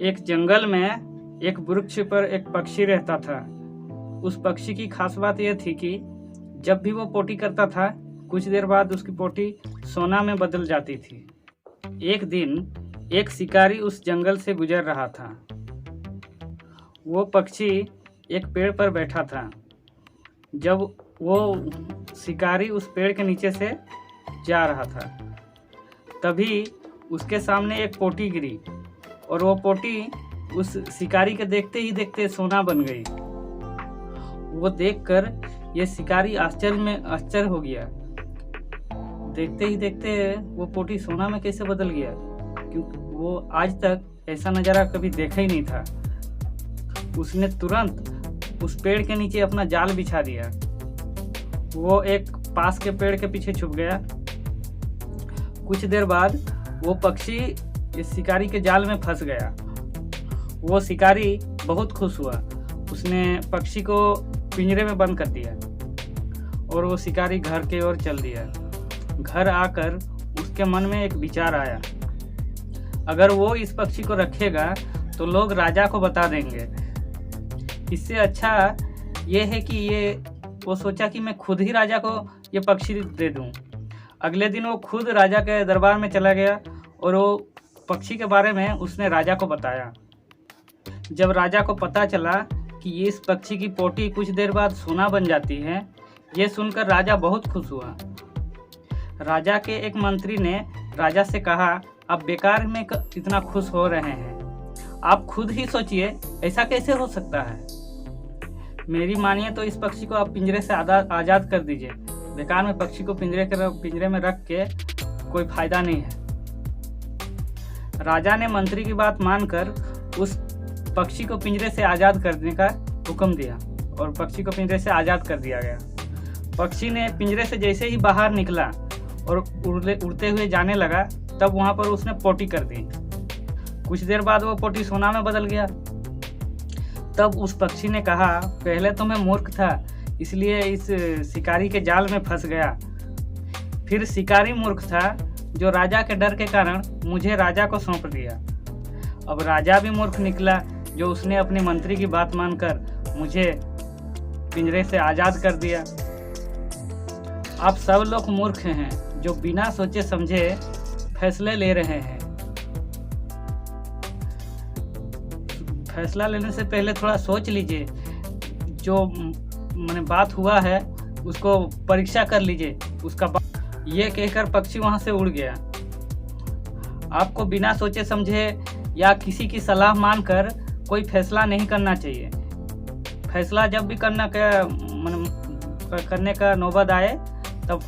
एक जंगल में एक वृक्ष पर एक पक्षी रहता था। उस पक्षी की खास बात यह थी कि जब भी वो पोटी करता था, कुछ देर बाद उसकी पोटी सोना में बदल जाती थी। एक दिन एक शिकारी उस जंगल से गुजर रहा था। वो पक्षी एक पेड़ पर बैठा था। जब वो शिकारी उस पेड़ के नीचे से जा रहा था, तभी उसके सामने एक पोटी गिरी और वो पोटी उस शिकारी के देखते ही देखते सोना बन गई। वो देखकर ये शिकारी आश्चर्य हो गया। देखते ही देखते वो पोटी सोना में कैसे बदल गया, क्योंकि वो आज तक ऐसा नज़ारा कभी देखा ही नहीं था। उसने तुरंत उस पेड़ के नीचे अपना जाल बिछा दिया। वो एक पास के पेड़ के पीछे छुप गया। कुछ देर बाद वो पक्षी इस शिकारी के जाल में फंस गया। वो शिकारी बहुत खुश हुआ। उसने पक्षी को पिंजरे में बंद कर दिया और वो शिकारी घर की ओर चल दिया। घर आकर उसके मन में एक विचार आया, अगर वो इस पक्षी को रखेगा तो लोग राजा को बता देंगे। इससे अच्छा ये है कि वो सोचा कि मैं खुद ही राजा को ये पक्षी दे दूं। अगले दिन वो खुद राजा के दरबार में चला गया और वो पक्षी के बारे में उसने राजा को बताया। जब राजा को पता चला कि इस पक्षी की पोटी कुछ देर बाद सोना बन जाती है, ये सुनकर राजा बहुत खुश हुआ। राजा के एक मंत्री ने राजा से कहा, आप बेकार में इतना खुश हो रहे हैं, आप खुद ही सोचिए ऐसा कैसे हो सकता है। मेरी मानिए तो इस पक्षी को आप पिंजरे से आज़ाद कर दीजिए। बेकार में पक्षी को पिंजरे में रख के कोई फायदा नहीं है। राजा ने मंत्री की बात मानकर उस पक्षी को पिंजरे से आज़ाद करने का हुक्म दिया और पक्षी को पिंजरे से आज़ाद कर दिया गया। पक्षी ने पिंजरे से जैसे ही बाहर निकला और उड़ते हुए जाने लगा, तब वहाँ पर उसने पोटी कर दी। कुछ देर बाद वो पोटी सोना में बदल गया। तब उस पक्षी ने कहा, पहले तो मैं मूर्ख था, इसलिए इस शिकारी के जाल में फंस गया। फिर शिकारी मूर्ख था जो राजा के डर के कारण मुझे राजा को सौंप दिया। अब राजा भी मूर्ख निकला जो उसने अपने मंत्री की बात मानकर मुझे पिंजरे से आज़ाद कर दिया। आप सब लोग मूर्ख हैं जो बिना सोचे समझे फैसले ले रहे हैं। फैसला लेने से पहले थोड़ा सोच लीजिए। जो मैंने बात हुआ है उसको परीक्षा कर लीजिए उसका। ये कहकर पक्षी वहां से उड़ गया। आपको बिना सोचे समझे या किसी की सलाह मानकर कोई फैसला नहीं करना चाहिए। फैसला जब भी करने का नौबत आए तब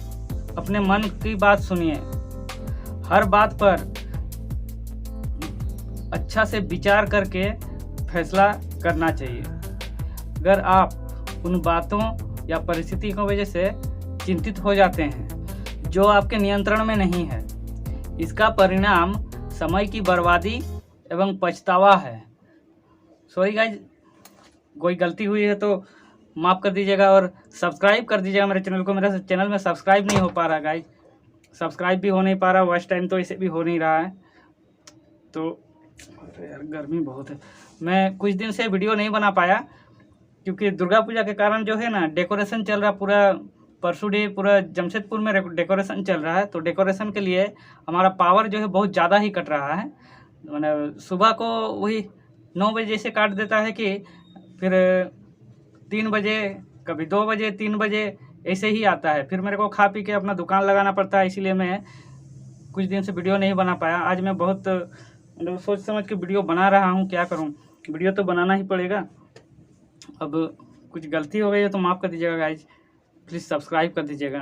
अपने मन की बात सुनिए। हर बात पर अच्छा से विचार करके फैसला करना चाहिए। अगर आप उन बातों या परिस्थिति की वजह से चिंतित हो जाते हैं जो आपके नियंत्रण में नहीं है, इसका परिणाम समय की बर्बादी एवं पछतावा है। सॉरी गाइज, कोई गलती हुई है तो माफ़ कर दीजिएगा और सब्सक्राइब कर दीजिएगा मेरे चैनल को। मेरे चैनल में सब्सक्राइब नहीं हो पा रहा गाइज, सब्सक्राइब भी हो नहीं पा रहा, वॉच टाइम तो इसे भी हो नहीं रहा है। तो यार गर्मी बहुत है। मैं कुछ दिन से वीडियो नहीं बना पाया क्योंकि दुर्गा पूजा के कारण जो है ना, डेकोरेशन चल रहा पूरा। परसों डे पूरा जमशेदपुर में डेकोरेशन चल रहा है, तो डेकोरेशन के लिए हमारा पावर जो है बहुत ज़्यादा ही कट रहा है। मैंने सुबह को वही 9 बजे से काट देता है कि फिर 3 बजे, कभी 2 बजे, 3 बजे ऐसे ही आता है। फिर मेरे को खा पी के अपना दुकान लगाना पड़ता है, इसीलिए मैं कुछ दिन से वीडियो नहीं बना पाया। आज मैं बहुत सोच समझ के वीडियो बना रहा हूँ। क्या करूँ, वीडियो तो बनाना ही पड़ेगा। अब कुछ गलती हो गई है तो माफ़ कर दीजिएगा गाइज, प्लीज़ सब्सक्राइब कर दीजिएगा।